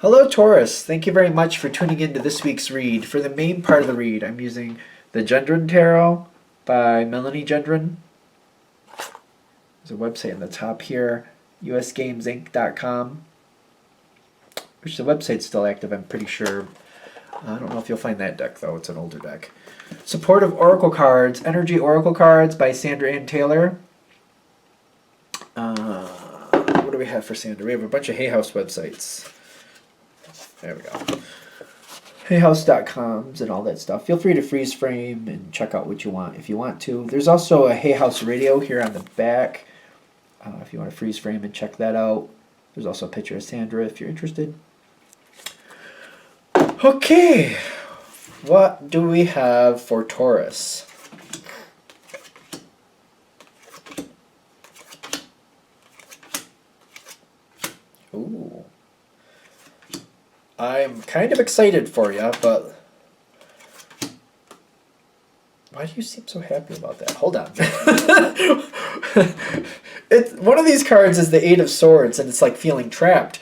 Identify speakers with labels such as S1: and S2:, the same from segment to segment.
S1: Hello, Taurus. Thank you very much for tuning in to this week's read. For the main part of the read, I'm using the Gendron Tarot by Melanie Gendron. There's a website on the top here, usgamesinc.com, which the website's still active, I'm pretty sure. I don't know if you'll find that deck, though. It's an older deck. Supportive Oracle Cards, Energy Oracle Cards by Sandra Ann Taylor. What do we have for Sandra? We have a bunch of Hay House websites. There we go. HayHouse.coms and all that stuff. Feel free to freeze frame and check out what you want if you want to. There's also a Hay House radio here on the back if you want to freeze frame and check that out. There's also a picture of Sandra if you're interested. Okay, what do we have for Taurus? Ooh. I'm kind of excited for you, but why do you seem so happy about that? Hold on. One of these cards is the Eight of Swords, and it's like feeling trapped.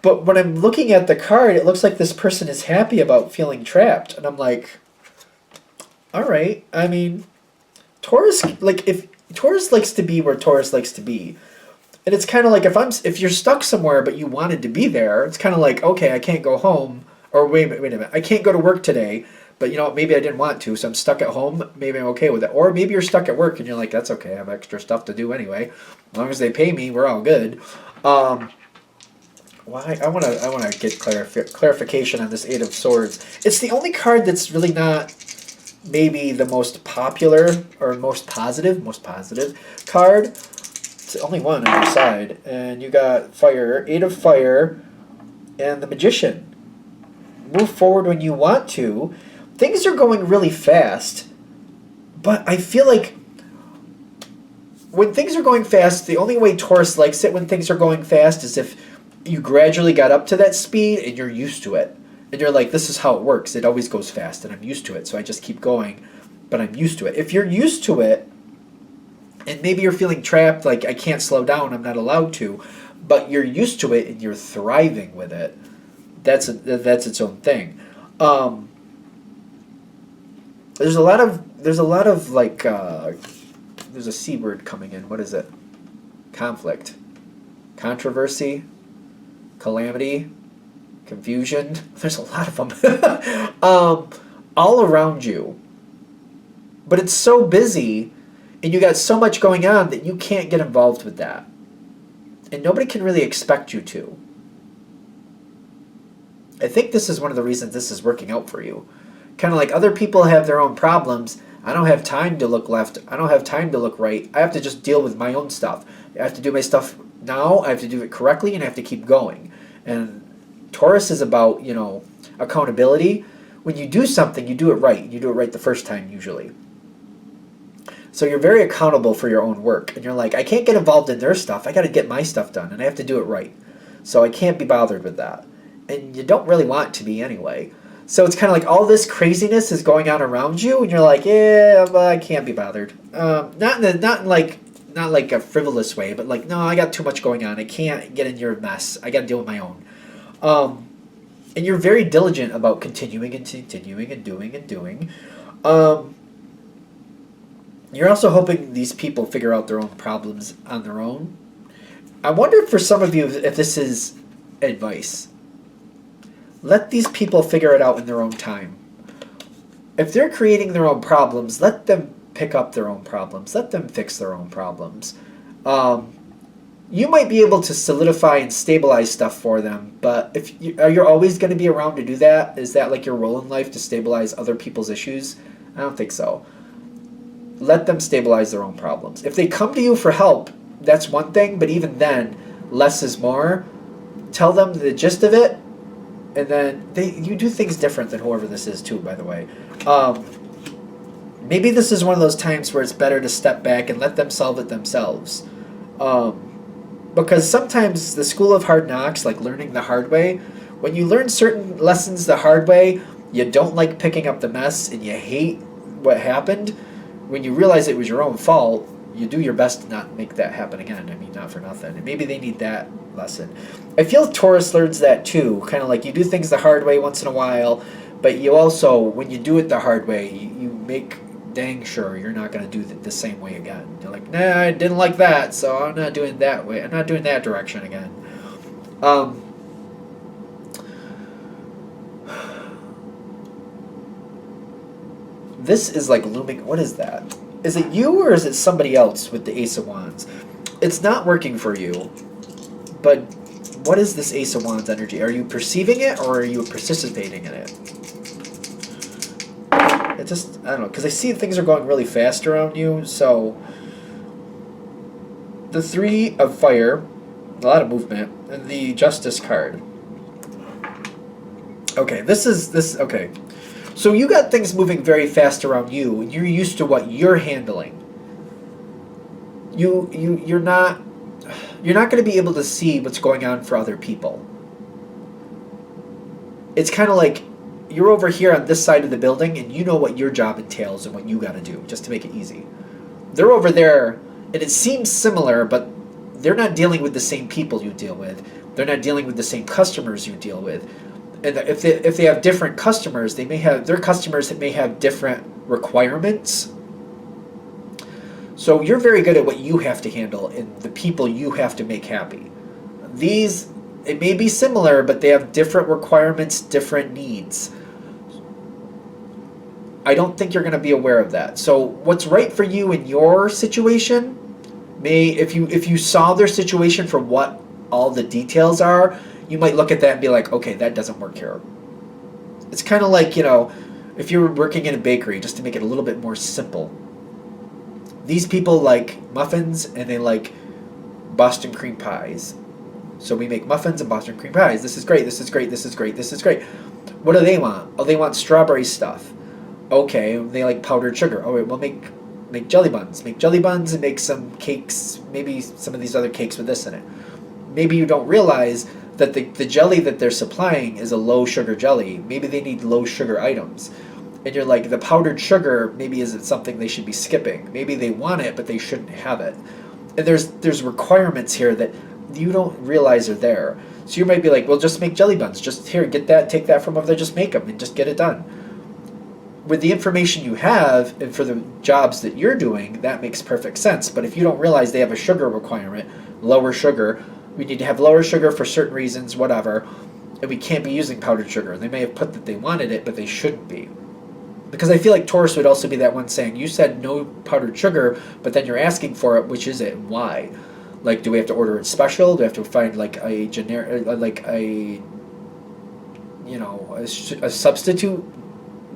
S1: But when I'm looking at the card, it looks like this person is happy about feeling trapped. And I'm like, all right. I mean, Taurus, if Taurus likes to be where Taurus likes to be. And it's kind of like if you're stuck somewhere but you wanted to be there, it's kind of like, okay, I can't go home, or wait a minute, I can't go to work today, but maybe I didn't want to, so I'm stuck at home. Maybe I'm okay with it. Or maybe you're stuck at work and you're like, that's okay, I have extra stuff to do anyway. As long as they pay me, we're all good. Why I want to get clarification on this Eight of Swords. It's the only card that's really not maybe the most popular or most positive card. It's the only one on the side, and you got Fire, Eight of Fire, and the Magician. Move forward when you want to. Things are going really fast, but I feel like when things are going fast, the only way Taurus likes it when things are going fast is if you gradually got up to that speed and you're used to it. And you're like, this is how it works. It always goes fast, and I'm used to it, so I just keep going, but I'm used to it. If you're used to it, and maybe you're feeling trapped, like I can't slow down, I'm not allowed to, but you're used to it and you're thriving with it, that's its own thing. There's a lot of like, there's a C word coming in. What is it? Conflict, controversy, calamity, confusion. There's a lot of them all around you. But it's so busy and you got so much going on that you can't get involved with that. And nobody can really expect you to. I think this is one of the reasons this is working out for you. Kind of like other people have their own problems. I don't have time to look left. I don't have time to look right. I have to just deal with my own stuff. I have to do my stuff now. I have to do it correctly, and I have to keep going. And Taurus is about, accountability. When you do something, you do it right. You do it right the first time, usually. So you're very accountable for your own work. And you're like, I can't get involved in their stuff. I got to get my stuff done, and I have to do it right. So I can't be bothered with that. And you don't really want to be anyway. So it's kind of like all this craziness is going on around you, and you're like, yeah, but I can't be bothered. Not in like a frivolous way, but like, no, I got too much going on. I can't get in your mess. I got to deal with my own. And you're very diligent about continuing and doing. You're also hoping these people figure out their own problems on their own. I wonder for some of you if this is advice. Let these people figure it out in their own time. If they're creating their own problems, let them pick up their own problems. Let them fix their own problems. You might be able to solidify and stabilize stuff for them, but if you're always going to be around to do that, is that like your role in life, to stabilize other people's issues? I don't think so. Let them stabilize their own problems. If they come to you for help, that's one thing, but even then, less is more. Tell them the gist of it, and then you do things different than whoever this is too, by the way. Maybe this is one of those times where it's better to step back and let them solve it themselves. Because sometimes the school of hard knocks, like learning the hard way, when you learn certain lessons the hard way, you don't like picking up the mess and you hate what happened. When you realize it was your own fault, you do your best to not make that happen again. I mean, not for nothing. And maybe they need that lesson. I feel Taurus learns that too. Kind of like you do things the hard way once in a while, but you also, when you do it the hard way, you make dang sure you're not going to do it the same way again. You're like, nah, I didn't like that, so I'm not doing that way. I'm not doing that direction again. This is like looming. What is that? Is it you or is it somebody else with the Ace of Wands? It's not working for you, but what is this Ace of Wands energy? Are you perceiving it or are you participating in it? It just, I don't know, because I see things are going really fast around you, so the Three of Fire, a lot of movement, and the Justice card. Okay, okay. So you got things moving very fast around you, and you're used to what you're handling. You're not going to be able to see what's going on for other people. It's kind of like you're over here on this side of the building, and you know what your job entails and what you got to do, just to make it easy. They're over there, and it seems similar, but they're not dealing with the same people you deal with. They're not dealing with the same customers you deal with. And if they have different customers, their customers may have different requirements. So you're very good at what you have to handle and the people you have to make happy. These, it may be similar, but they have different requirements, different needs. I don't think you're going to be aware of that. So what's right for you in your situation if you saw their situation for what all the details are, you might look at that and be like, okay, that doesn't work here. It's kind of like, if you were working in a bakery, just to make it a little bit more simple. These people like muffins and they like Boston cream pies. So we make muffins and Boston cream pies. This is great, this is great, this is great, this is great. What do they want? Oh, they want strawberry stuff. Okay, they like powdered sugar. Oh, wait, we'll make jelly buns. Make jelly buns and make some cakes, maybe some of these other cakes with this in it. Maybe you don't realize that the jelly that they're supplying is a low sugar jelly. Maybe they need low sugar items. And you're like, the powdered sugar maybe isn't something they should be skipping. Maybe they want it, but they shouldn't have it. And there's requirements here that you don't realize are there. So you might be like, well, just make jelly buns. Just here, get that, take that from over there, just make them and just get it done. With the information you have and for the jobs that you're doing, that makes perfect sense. But if you don't realize they have a sugar requirement, lower sugar, we need to have lower sugar for certain reasons, whatever, and we can't be using powdered sugar. They may have put that they wanted it, but they shouldn't be. Because I feel like Taurus would also be that one saying, you said no powdered sugar, but then you're asking for it, which is it and why? Like, do we have to order it special? Do we have to find like a generic, like a substitute?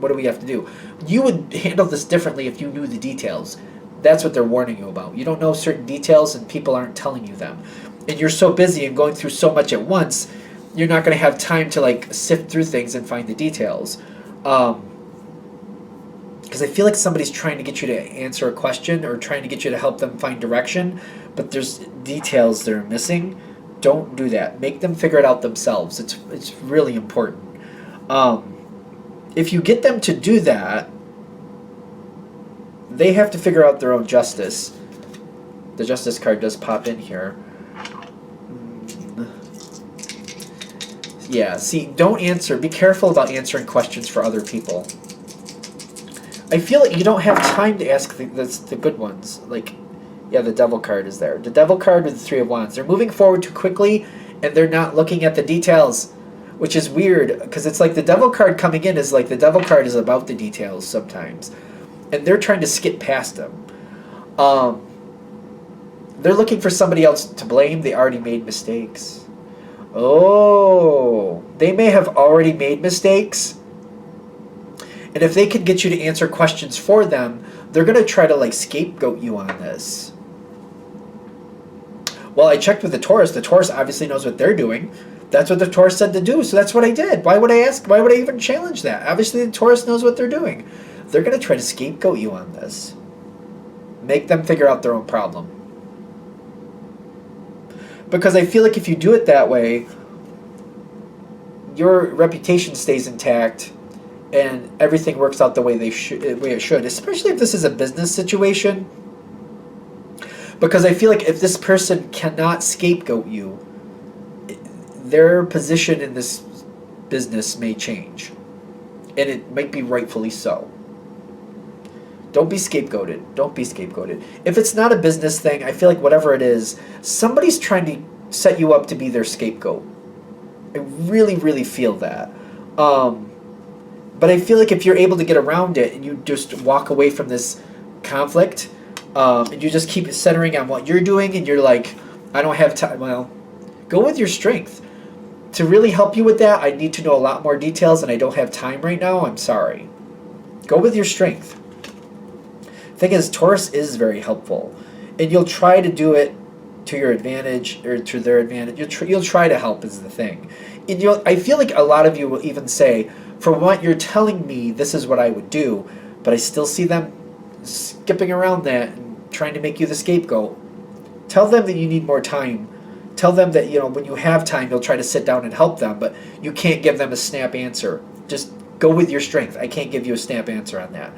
S1: What do we have to do? You would handle this differently if you knew the details. That's what they're warning you about. You don't know certain details and people aren't telling you them. And you're so busy and going through so much at once, you're not going to have time to like sift through things and find the details. Because I feel like somebody's trying to get you to answer a question or trying to get you to help them find direction, but there's details they're missing. Don't do that. Make them figure it out themselves. It's really important. If you get them to do that, they have to figure out their own justice. The Justice card does pop in here. Yeah, see, don't answer. Be careful about answering questions for other people. I feel like you don't have time to ask the good ones. Like, yeah, the Devil card is there. The Devil card with the Three of Wands. They're moving forward too quickly, and they're not looking at the details, which is weird, because it's like the Devil card coming in is like the Devil card is about the details sometimes. And they're trying to skip past them. They're looking for somebody else to blame. They already made mistakes. Oh, they may have already made mistakes. And if they can get you to answer questions for them, they're going to try to like scapegoat you on this. Well, I checked with the Taurus. The Taurus obviously knows what they're doing. That's what the Taurus said to do, so that's what I did. Why would I ask? Why would I even challenge that? Obviously, the Taurus knows what they're doing. They're going to try to scapegoat you on this. Make them figure out their own problem. Because I feel like if you do it that way, your reputation stays intact and everything works out the way it should, especially if this is a business situation. Because I feel like if this person cannot scapegoat you, their position in this business may change. And it might be rightfully so. Don't be scapegoated. Don't be scapegoated. If it's not a business thing, I feel like whatever it is, somebody's trying to set you up to be their scapegoat. I really, really feel that. But I feel like if you're able to get around it and you just walk away from this conflict, and you just keep centering on what you're doing, and you're like, I don't have time. Well, go with your strength. To really help you with that, I need to know a lot more details, and I don't have time right now. I'm sorry. Go with your strength. Thing is, Taurus is very helpful, and you'll try to do it to your advantage or to their advantage. You'll try to help is the thing. And I feel like a lot of you will even say, for what you're telling me, this is what I would do, but I still see them skipping around that and trying to make you the scapegoat. Tell them that you need more time. Tell them that, when you have time, you'll try to sit down and help them, but you can't give them a snap answer. Just go with your strength. I can't give you a snap answer on that.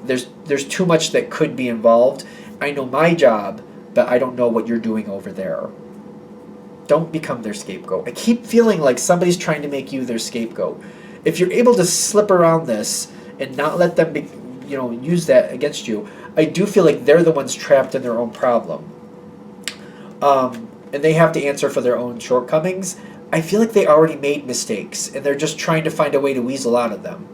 S1: There's too much that could be involved. I know my job, but I don't know what you're doing over there. Don't become their scapegoat. I keep feeling like somebody's trying to make you their scapegoat. If you're able to slip around this and not let them use that against you, I do feel like they're the ones trapped in their own problem. And they have to answer for their own shortcomings. I feel like they already made mistakes, and they're just trying to find a way to weasel out of them.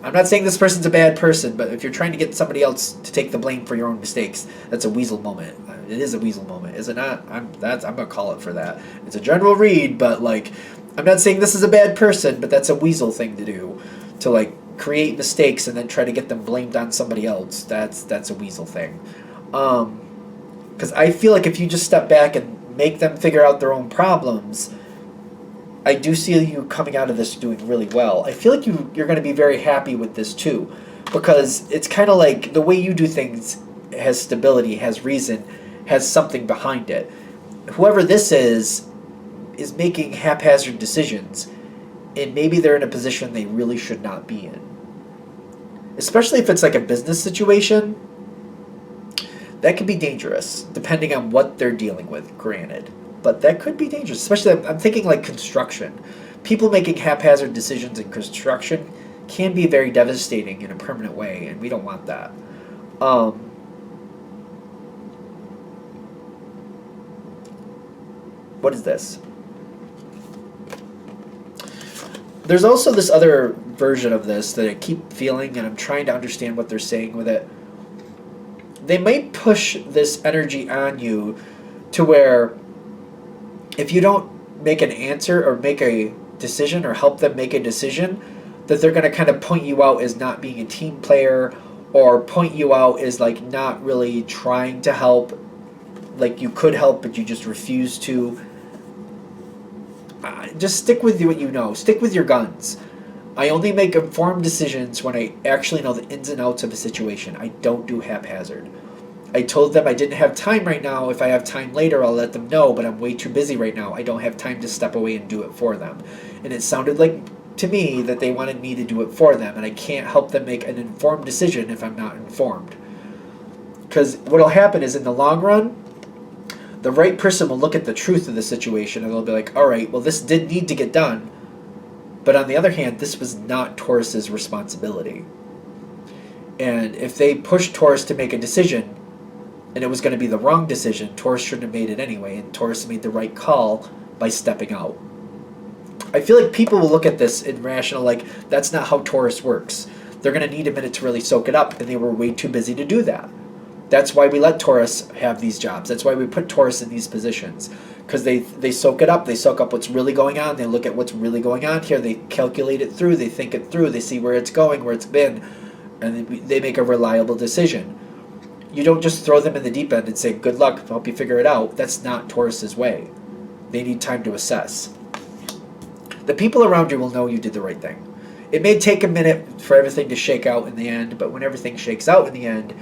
S1: I'm not saying this person's a bad person, but if you're trying to get somebody else to take the blame for your own mistakes, that's a weasel moment. It is a weasel moment, is it not? I'm gonna call it for that. It's a general read, but I'm not saying this is a bad person, but that's a weasel thing to do, to create mistakes and then try to get them blamed on somebody else. That's a weasel thing. Because I feel like if you just step back and make them figure out their own problems, I do see you coming out of this doing really well. I feel like you're going to be very happy with this too, because it's kind of like the way you do things has stability, has reason, has something behind it. Whoever this is making haphazard decisions, and maybe they're in a position they really should not be in. Especially if it's like a business situation, that could be dangerous, depending on what they're dealing with, granted. But that could be dangerous, especially I'm thinking like construction. People making haphazard decisions in construction can be very devastating in a permanent way, and we don't want that. What is this? There's also this other version of this that I keep feeling, and I'm trying to understand what they're saying with it. They might push this energy on you to where if you don't make an answer or make a decision or help them make a decision, that they're going to kind of point you out as not being a team player, or point you out as not really trying to help, like you could help but you just refuse to. Just stick with what you know. Stick with your guns. I only make informed decisions when I actually know the ins and outs of a situation. I don't do haphazard. I told them I didn't have time right now. If I have time later, I'll let them know, but I'm way too busy right now. I don't have time to step away and do it for them. And it sounded like to me that they wanted me to do it for them, and I can't help them make an informed decision if I'm not informed. Because what will happen is in the long run, the right person will look at the truth of the situation and they'll be like, all right, well, this did need to get done. But on the other hand, this was not Taurus's responsibility. And if they pushed Taurus to make a decision and it was going to be the wrong decision, Taurus shouldn't have made it anyway. And Taurus made the right call by stepping out. I feel like people will look at this in rational, like, that's not how Taurus works. They're going to need a minute to really soak it up, and they were way too busy to do that. That's why we let Taurus have these jobs. That's why we put Taurus in these positions. Because they soak it up. They soak up what's really going on. They look at what's really going on here. They calculate it through. They think it through. They see where it's going, where it's been. And they make a reliable decision. You don't just throw them in the deep end and say, good luck, help you figure it out. That's not Taurus's way. They need time to assess. The people around you will know you did the right thing. It may take a minute for everything to shake out in the end, but when everything shakes out in the end,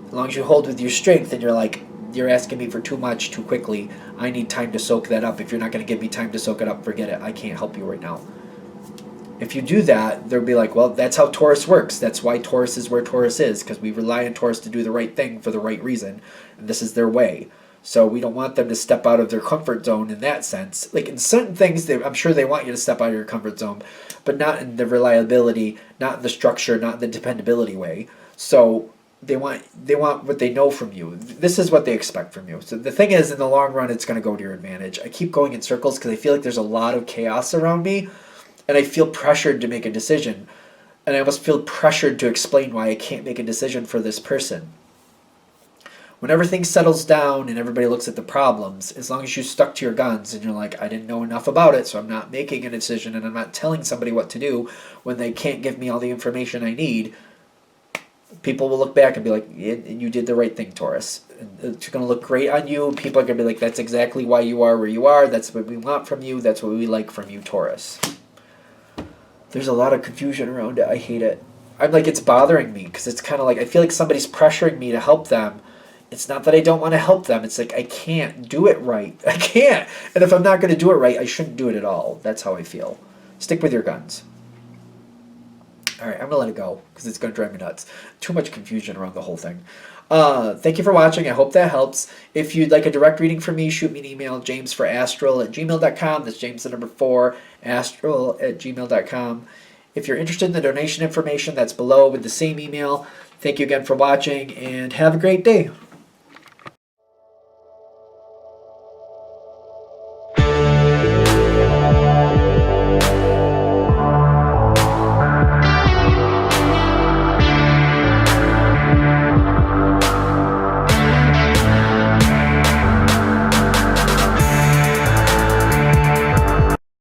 S1: as long as you hold with your strength and you're like, you're asking me for too much too quickly, I need time to soak that up. If you're not going to give me time to soak it up, forget it. I can't help you right now. If you do that, they'll be like, well, that's how Taurus works. That's why Taurus is where Taurus is, because we rely on Taurus to do the right thing for the right reason, and this is their way. So we don't want them to step out of their comfort zone in that sense. Like in certain things, I'm sure they want you to step out of your comfort zone, but not in the reliability, not in the structure, not in the dependability way. So they want what they know from you. This is what they expect from you. So the thing is, in the long run, it's going to go to your advantage. I keep going in circles because I feel like there's a lot of chaos around me, and I feel pressured to make a decision. And I almost feel pressured to explain why I can't make a decision for this person. When everything settles down and everybody looks at the problems, as long as you stuck to your guns and you're like, I didn't know enough about it, so I'm not making a decision and I'm not telling somebody what to do when they can't give me all the information I need, people will look back and be like, yeah, you did the right thing, Taurus. And it's going to look great on you. People are going to be like, that's exactly why you are where you are. That's what we want from you. That's what we like from you, Taurus. There's a lot of confusion around it. I hate it. I'm like, it's bothering me because it's kind of like, I feel like somebody's pressuring me to help them. It's not that I don't want to help them. It's like I can't do it right. I can't. And if I'm not going to do it right, I shouldn't do it at all. That's how I feel. Stick with your guns. All right, I'm going to let it go because it's going to drive me nuts. Too much confusion around the whole thing. Thank you for watching. I hope that helps. If you'd like a direct reading from me, shoot me an email, jamesforastral@gmail.com. That's James the number 4, astral@gmail.com. If you're interested in the donation information, that's below with the same email. Thank you again for watching, and have a great day.